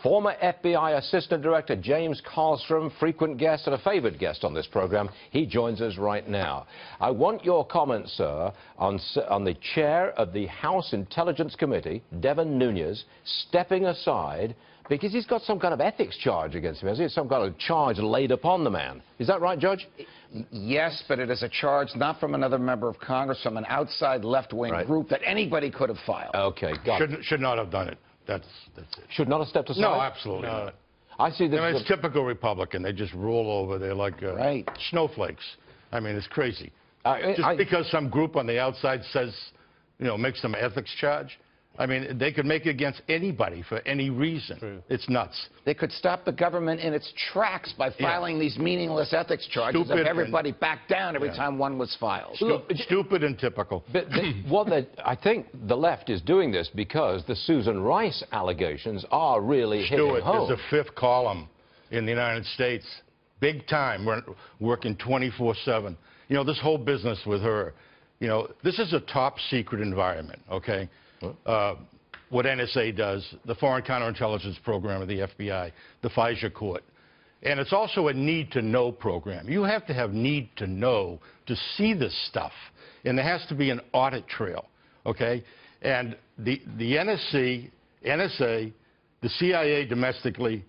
Former FBI Assistant Director James Kallstrom, frequent guest and a favored guest on this program. He joins us right now. I want your comments, sir, on the chair of the House Intelligence Committee, Devin Nunes, stepping aside because he's got some kind of ethics charge against him, hasn't he? Some kind of charge laid upon the man. Is that right, Judge? Yes, but it is a charge not from another member of Congress, from an outside left-wing group that anybody could have filed. Okay, got it. Should not have done it. That's it. Should not have stepped aside? No, absolutely not. I see this. It's typical Republican. They just roll over. They're like snowflakes. I mean, it's crazy. Just because some group on the outside says, makes some ethics charge. I mean, they could make it against anybody for any reason. True. It's nuts. They could stop the government in its tracks by filing these meaningless ethics charges if everybody backed down every time one was filed. Stupid and typical. But I think the left is doing this because the Susan Rice allegations are really hitting home. There's a fifth column in the United States, big time. We're working 24/7. This whole business with her, this is a top secret environment, okay? What NSA does, the Foreign Counterintelligence Program of the FBI, the FISA court. And it's also a need-to-know program. You have to have need-to-know to see this stuff. And there has to be an audit trail, okay? And the NSA, the CIA domestically,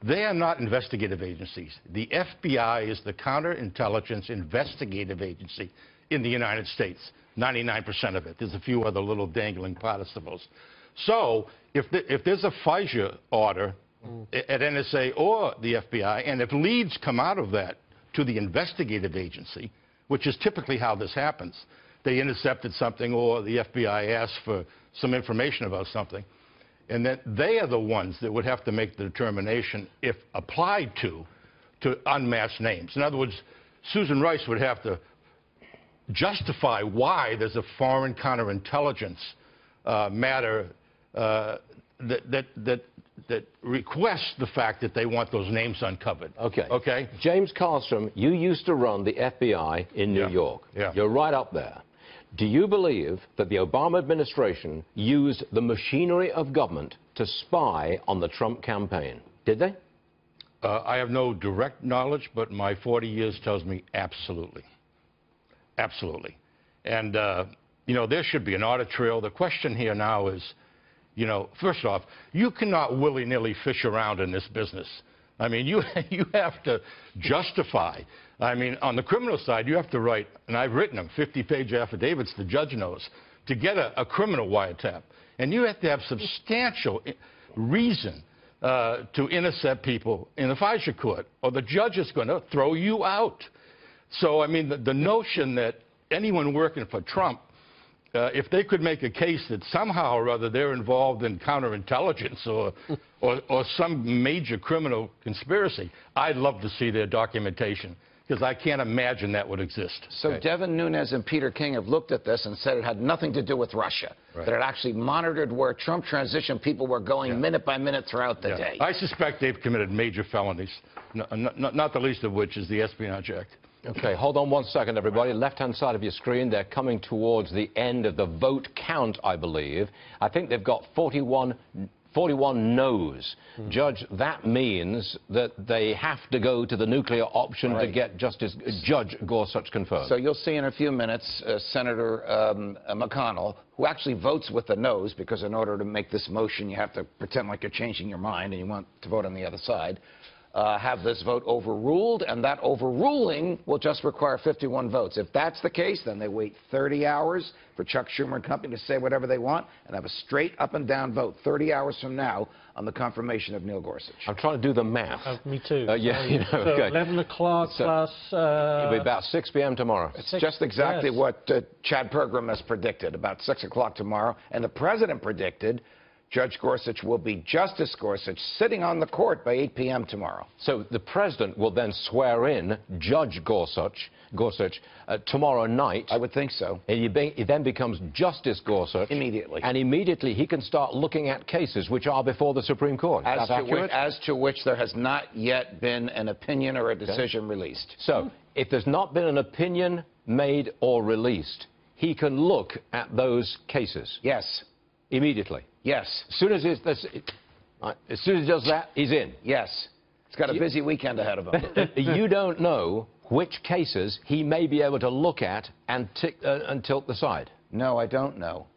they are not investigative agencies. The FBI is the counterintelligence investigative agency in the United States. 99% of it. There's a few other little dangling participles. So if there's a FISA order at NSA or the FBI, and if leads come out of that to the investigative agency, which is typically how this happens, they intercepted something or the FBI asked for some information about something, and then they are the ones that would have to make the determination, if applied to unmask names. In other words, Susan Rice would have to justify why there's a foreign counterintelligence matter that requests the fact that they want those names uncovered. Okay. James Kallstrom, you used to run the FBI in New York. Yeah. You're right up there. Do you believe that the Obama administration used the machinery of government to spy on the Trump campaign? Did they? I have no direct knowledge, but my 40 years tells me absolutely. Absolutely. And, there should be an audit trail. The question here now is, first off, you cannot willy-nilly fish around in this business. I mean, you have to justify. I mean, on the criminal side, you have to write, and I've written them, 50-page affidavits, the judge knows, to get a criminal wiretap. And you have to have substantial reason to intercept people in the FISA court, or the judge is going to throw you out. So, I mean, the notion that anyone working for Trump, if they could make a case that somehow or other they're involved in counterintelligence or some major criminal conspiracy, I'd love to see their documentation, because I can't imagine that would exist. So Devin Nunes and Peter King have looked at this and said it had nothing to do with Russia, that it actually monitored where Trump transition people were going minute by minute throughout the day. I suspect they've committed major felonies, not the least of which is the Espionage Act. Okay, hold on one second, everybody. Left-hand side of your screen, they're coming towards the end of the vote count, I believe. I think they've got 41 no's. Judge, that means that they have to go to the nuclear option to get Judge Gorsuch confirmed. So you'll see in a few minutes Senator McConnell, who actually votes with the no's, because in order to make this motion, you have to pretend like you're changing your mind and you want to vote on the other side. Have this vote overruled, and that overruling will just require 51 votes. If that's the case, then they wait 30 hours for Chuck Schumer and company to say whatever they want and have a straight up-and-down vote 30 hours from now on the confirmation of Neil Gorsuch. I'm trying to do the math. Me too. So okay. 11 o'clock plus... it'll be about 6 p.m. tomorrow. It's just exactly what Chad Pergram has predicted, about 6 o'clock tomorrow. And the president predicted Judge Gorsuch will be Justice Gorsuch sitting on the court by 8 p.m. tomorrow. So the president will then swear in Judge Gorsuch tomorrow night. I would think so. And he then becomes Justice Gorsuch. Immediately. And immediately he can start looking at cases which are before the Supreme Court. As to which there has not yet been an opinion or a decision released. So if there's not been an opinion made or released, he can look at those cases. Yes. Immediately. Yes. As soon as As soon as he does that, he's in. Yes. He's got a busy weekend ahead of him. You don't know which cases he may be able to look at and tilt the side. No, I don't know.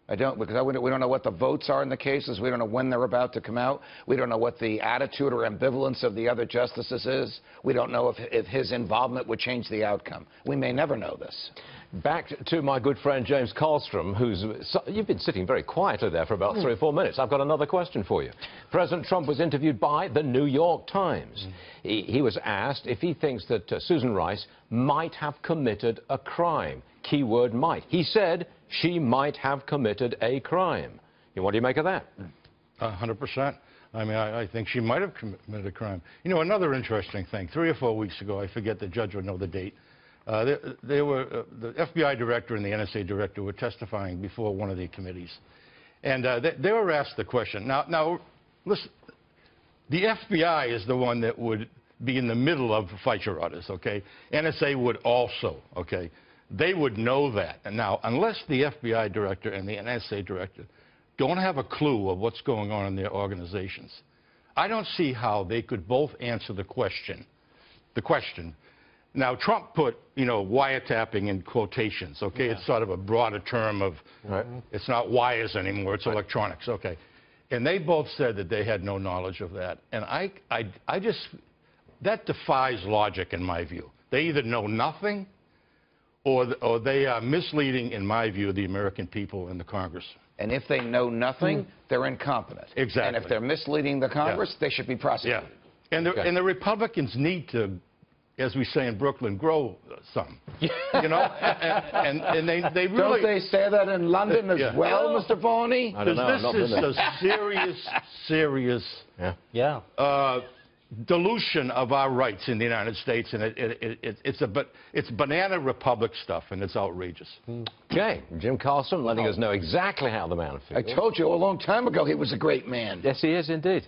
I don't, because we don't know what the votes are in the cases. We don't know when they're about to come out. We don't know what the attitude or ambivalence of the other justices is. We don't know if his involvement would change the outcome. We may never know this. Back to my good friend James Kallstrom, you've been sitting very quietly there for about 3 or 4 minutes. I've got another question for you. President Trump was interviewed by the New York Times. He was asked if he thinks that Susan Rice might have committed a crime. Keyword might. He said she might have committed a crime. What do you make of that? 100%. I mean, I think she might have committed a crime. You know, another interesting thing, 3 or 4 weeks ago, I forget, the judge would know the date, the FBI director and the NSA director were testifying before one of the committees. And they were asked the question. Now, listen, the FBI is the one that would be in the middle of fight your orders, okay? NSA would also, okay? They would know that. And now, unless the FBI director and the NSA director don't have a clue of what's going on in their organizations, I don't see how they could both answer the question. Now, Trump put, wiretapping in quotations, okay? Yeah. It's sort of a broader term of, It's not wires anymore, it's electronics, okay? And they both said that they had no knowledge of that. And that defies logic in my view. They either know nothing or they are misleading, in my view, the American people and the Congress. And if they know nothing, they're incompetent. Exactly. And if they're misleading the Congress, they should be prosecuted. Yeah. And the Republicans need to, as we say in Brooklyn, grow some. And they really... Don't they say that in London as well, Mr. Varney? I don't know. This is a serious dilution of our rights in the United States, and it's banana republic stuff, and it's outrageous. Okay, Jim Kallstrom letting us know exactly how the man feels. I told you a long time ago he was a great man. Yes, he is indeed.